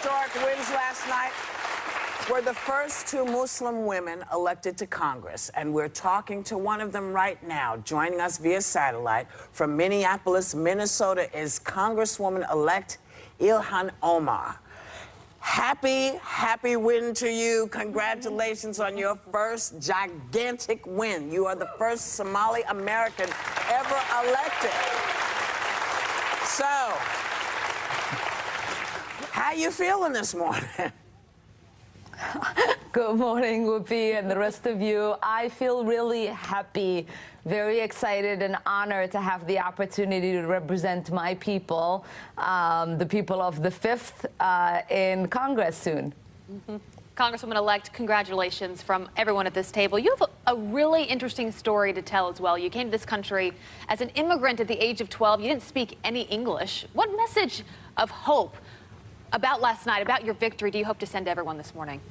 historic wins last night were the first two Muslim women elected to Congress, and we're talking to one of them right now. Joining us via satellite from Minneapolis, Minnesota, is Congresswoman-elect Ilhan Omar. Happy win to you. Congratulations on your first gigantic win. You are the first Somali American ever elected. So, how you feeling this morning? Good morning, Whoopi, and the rest of you. I feel really happy, very excited and honored to have the opportunity to represent my people, the people of the 5th, in Congress soon. Congresswoman-elect, congratulations from everyone at this table. You have a really interesting story to tell as well. You came to this country as an immigrant at the age of 12. You didn't speak any English. What message of hope about last night, about your victory, do you hope to send to everyone this morning?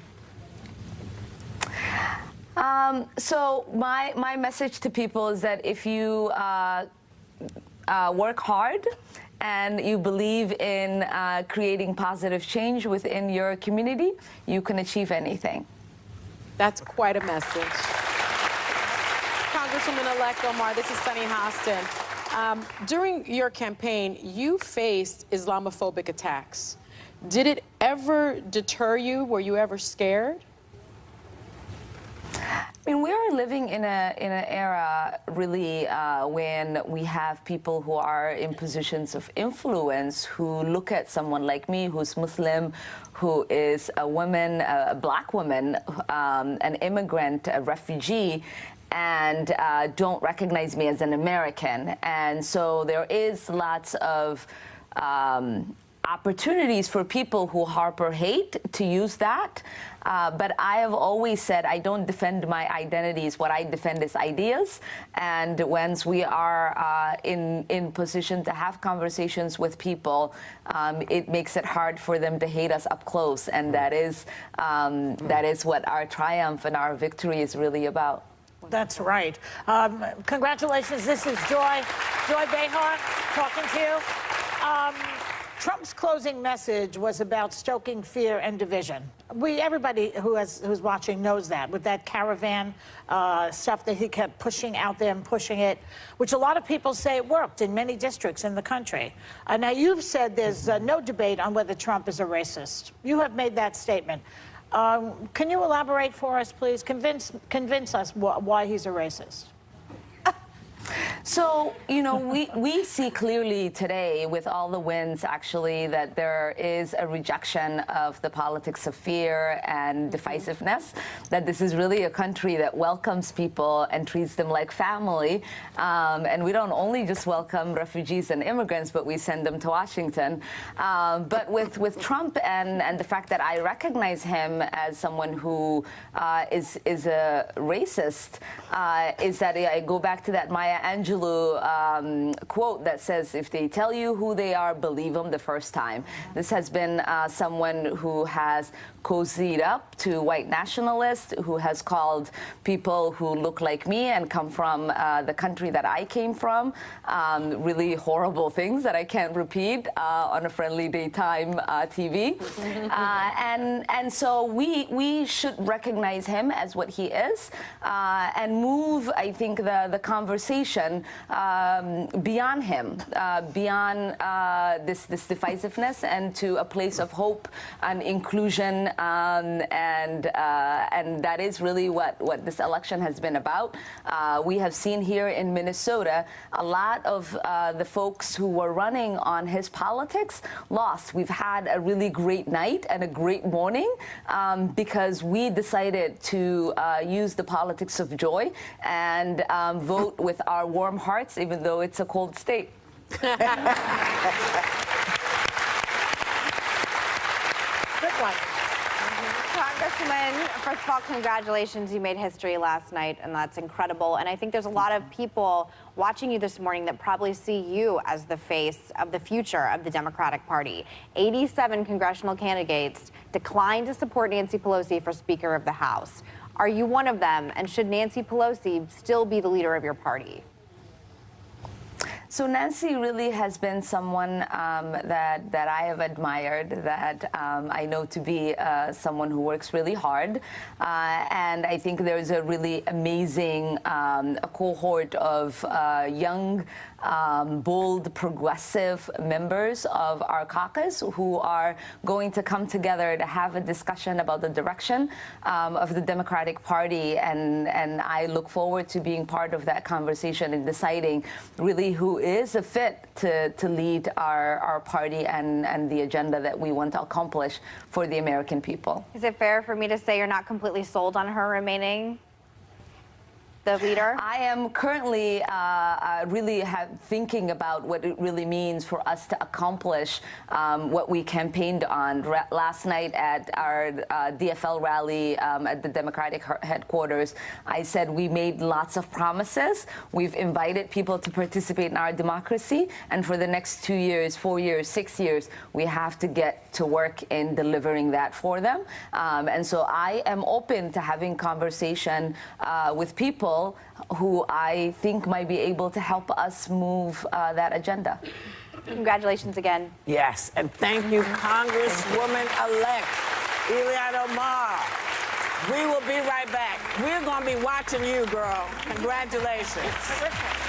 So my message to people is that if you work hard and you believe in creating positive change within your community, you can achieve anything. That's quite a message. Congresswoman-elect Omar, this is Sunny Hostin. During your campaign, you faced Islamophobic attacks. Did it ever deter you? Were you ever scared? I mean, we are living in an era, really, when we have people who are in positions of influence who look at someone like me, who's Muslim, who is a woman, a black woman, an immigrant, a refugee, and don't recognize me as an American. And so there is lots of opportunities for people who harbor hate to use that. But I have always said I don't defend my identities. What I defend is ideas. And once we are in position to have conversations with people, it makes it hard for them to hate us up close. And that is what our triumph and our victory is really about. That's right. Congratulations. This is Joy Behar talking to you. Trump's closing message was about stoking fear and division. Everybody who's watching knows that, with that caravan stuff that he kept pushing out there and pushing it, which a lot of people say it worked in many districts in the country. Now, you've said there's no debate on whether Trump is a racist. You have made that statement. Can you elaborate for us, please? Convince us why he's a racist. So, you know, we see clearly today with all the wins, actually, that there is a rejection of the politics of fear and divisiveness, that this is really a country that welcomes people and treats them like family. And we don't only just welcome refugees and immigrants, but we send them to Washington. But with Trump and the fact that I recognize him as someone who is a racist, is that I go back to that Maya Angelou quote that says, if they tell you who they are, believe them the first time. This has been someone who has cozied up to white nationalists, who has called people who look like me and come from the country that I came from really horrible things that I can't repeat on a friendly daytime TV. And so we should recognize him as what he is and move, I think, the conversation beyond him, beyond this divisiveness, and to a place of hope and inclusion, and that is really what this election has been about. We have seen here in Minnesota a lot of the folks who were running on his politics lost. We've had a really great night and a great morning because we decided to use the politics of joy and vote with our warm hearts, even though it's a cold state. Good one. Congresswoman, first of all, congratulations. You made history last night, and that's incredible. And I think there's a lot of people watching you this morning that probably see you as the face of the future of the Democratic Party. 87 congressional candidates declined to support Nancy Pelosi for Speaker of the House. Are you one of them? And should Nancy Pelosi still be the leader of your party? So Nancy really has been someone that I have admired, that I know to be someone who works really hard. And I think there's a really amazing cohort of young, bold, progressive members of our caucus who are going to come together to have a discussion about the direction of the Democratic Party. And I look forward to being part of that conversation and deciding really who is a fit to lead our party and the agenda that we want to accomplish for the American people. Is it fair for me to say you're not completely sold on her remaining the leader? I am currently really thinking about what it really means for us to accomplish what we campaigned on. Last night at our DFL rally at the Democratic headquarters, I said we made lots of promises. We've invited people to participate in our democracy. And for the next 2 years, 4 years, 6 years, we have to get to work in delivering that for them. And so I am open to having conversation with people who I think might be able to help us move that agenda. Congratulations again. Yes, and thank you, Congresswoman-elect Ilhan Omar. We will be right back. We're going to be watching you, girl. Congratulations. Terrific.